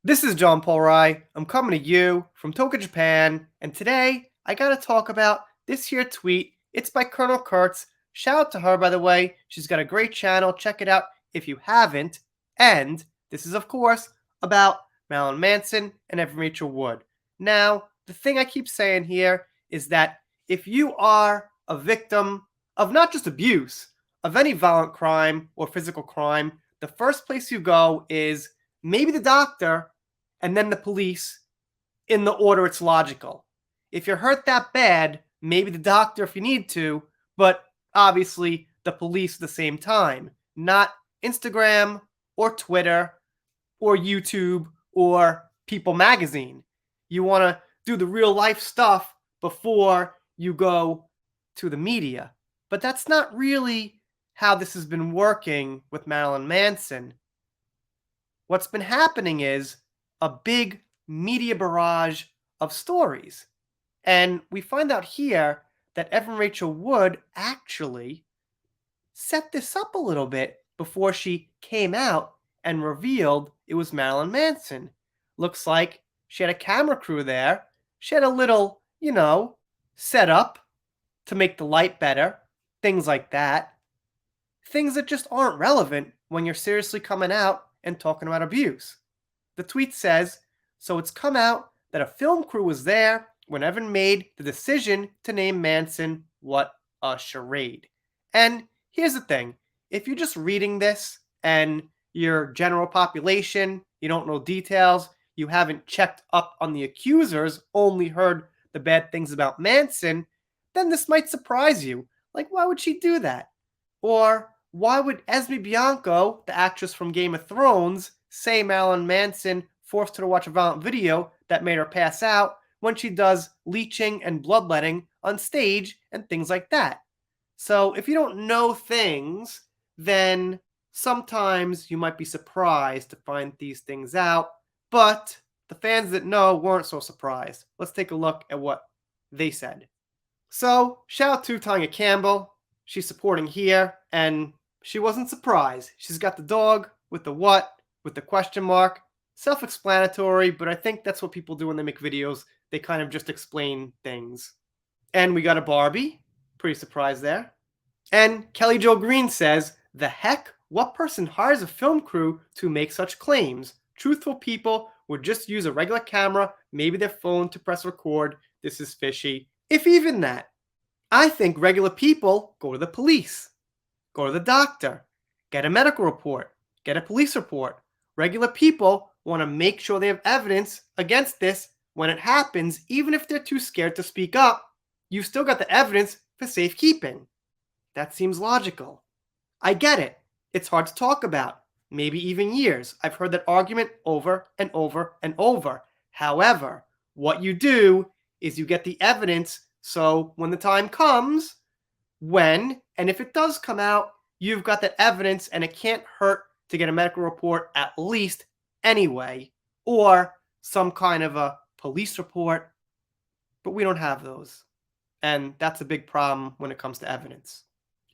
This is John Paul Rai. I'm coming to you from Tokyo, Japan, and today I gotta talk about this here tweet. It's by Colonel Kurtz. Shout out to her, by the way. She's got a great channel. Check it out if you haven't. And this is, of course, about Marilyn Manson and Evan Rachel Wood. Now, the thing I keep saying here is that if you are a victim of not just abuse, of any violent crime or physical crime, the first place you go is maybe the doctor and then the police in the order it's logical. If you're hurt that bad, maybe the doctor if you need to, but obviously the police at the same time, not Instagram or Twitter or YouTube or People Magazine. You want to do the real life stuff before you go to the media. But that's not really how this has been working with Marilyn Manson. What's been happening is a big media barrage of stories. And we find out here that Evan Rachel Wood actually set this up a little bit before she came out and revealed it was Marilyn Manson. Looks like she had a camera crew there. She had a little, setup to make the light better, things like that. Things that just aren't relevant when you're seriously coming out and talking about abuse. The tweet says, so it's come out that a film crew was there when Evan made the decision to name Manson. What a charade. And here's the thing. If you're just reading this and your general population, you don't know details, you haven't checked up on the accusers, only heard the bad things about Manson, then this might surprise you. Like, why would she do that? Or why would Esme Bianco, the actress from Game of Thrones, say Marilyn Manson forced her to watch a violent video that made her pass out when she does leeching and bloodletting on stage and things like that? So if you don't know things, then sometimes you might be surprised to find these things out. But the fans that know weren't so surprised. Let's take a look at what they said. So, shout out to Tanya Campbell. She's supporting here, and she wasn't surprised. She's got the dog with the what, with the question mark. Self-explanatory, but I think that's what people do when they make videos. They kind of just explain things. And we got a Barbie. Pretty surprised there. And Kelly Jo Green says, the heck? What person hires a film crew to make such claims? Truthful people would just use a regular camera, maybe their phone to press record. This is fishy. If even that. I think regular people go to the police, go to the doctor, get a medical report, get a police report. Regular people want to make sure they have evidence against this when it happens, even if they're too scared to speak up. You've still got the evidence for safekeeping. That seems logical. I get it. It's hard to talk about. Maybe even years. I've heard that argument over and over and over. However, what you do is you get the evidence, so when the time comes, when and if it does come out, you've got that evidence, and it can't hurt to get a medical report at least anyway, or some kind of a police report. But we don't have those. And that's a big problem when it comes to evidence.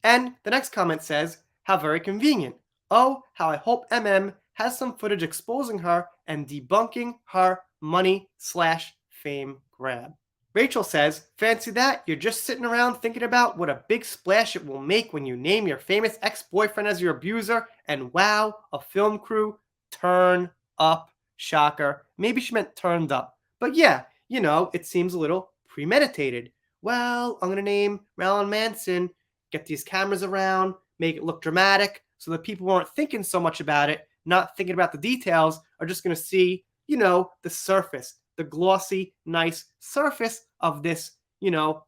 And the next comment says, how very convenient. Oh, how I hope MM has some footage exposing her and debunking her money/fame grab. Rachel says, fancy that? You're just sitting around thinking about what a big splash it will make when you name your famous ex-boyfriend as your abuser, and wow, a film crew, turn up, shocker. Maybe she meant turned up. But yeah, it seems a little premeditated. Well, I'm going to name Marilyn Manson, get these cameras around, make it look dramatic, so that people aren't thinking so much about it, not thinking about the details, are just going to see, the surface, the glossy, nice surface of this,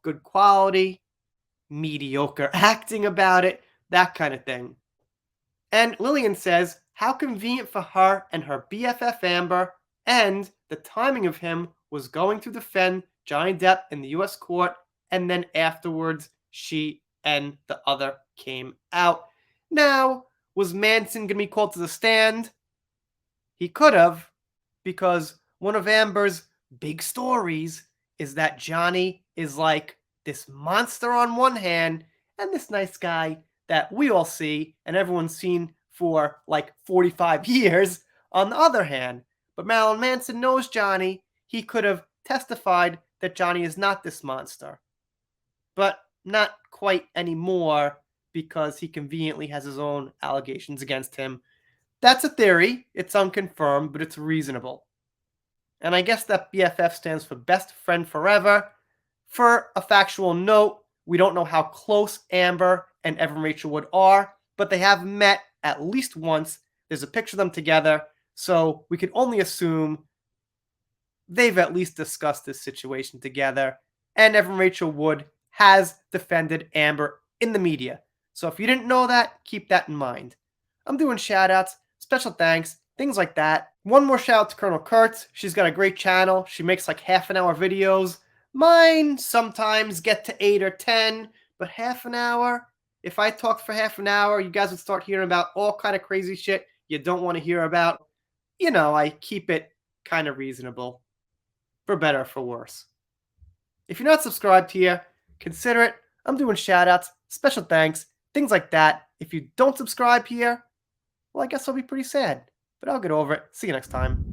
good quality, mediocre acting about it, that kind of thing. And Lillian says, how convenient for her and her BFF Amber, and the timing of him was going to defend Johnny Depp in the US court, and then afterwards she and the other came out. Now, was Manson going to be called to the stand? He could have, because one of Amber's big stories is that Johnny is like this monster on one hand and this nice guy that we all see and everyone's seen for like 45 years on the other hand. But Marilyn Manson knows Johnny. He could have testified that Johnny is not this monster. But not quite anymore because he conveniently has his own allegations against him. That's a theory. It's unconfirmed, but it's reasonable. And I guess that BFF stands for best friend forever. For a factual note, we don't know how close Amber and Evan Rachel Wood are, but they have met at least once. There's a picture of them together, so we can only assume they've at least discussed this situation together. And Evan Rachel Wood has defended Amber in the media. So if you didn't know that, keep that in mind. I'm doing shout outs, special thanks, things like that. One more shout out to Colonel Kurtz. She's got a great channel. She makes like half an hour videos. Mine sometimes get to 8 or 10, but half an hour? If I talked for half an hour, you guys would start hearing about all kind of crazy shit you don't want to hear about. You know, I keep it kind of reasonable. For better or for worse. If you're not subscribed here, consider it. I'm doing shout outs, special thanks, things like that. If you don't subscribe here, well, I guess I'll be pretty sad. But I'll get over it. See you next time.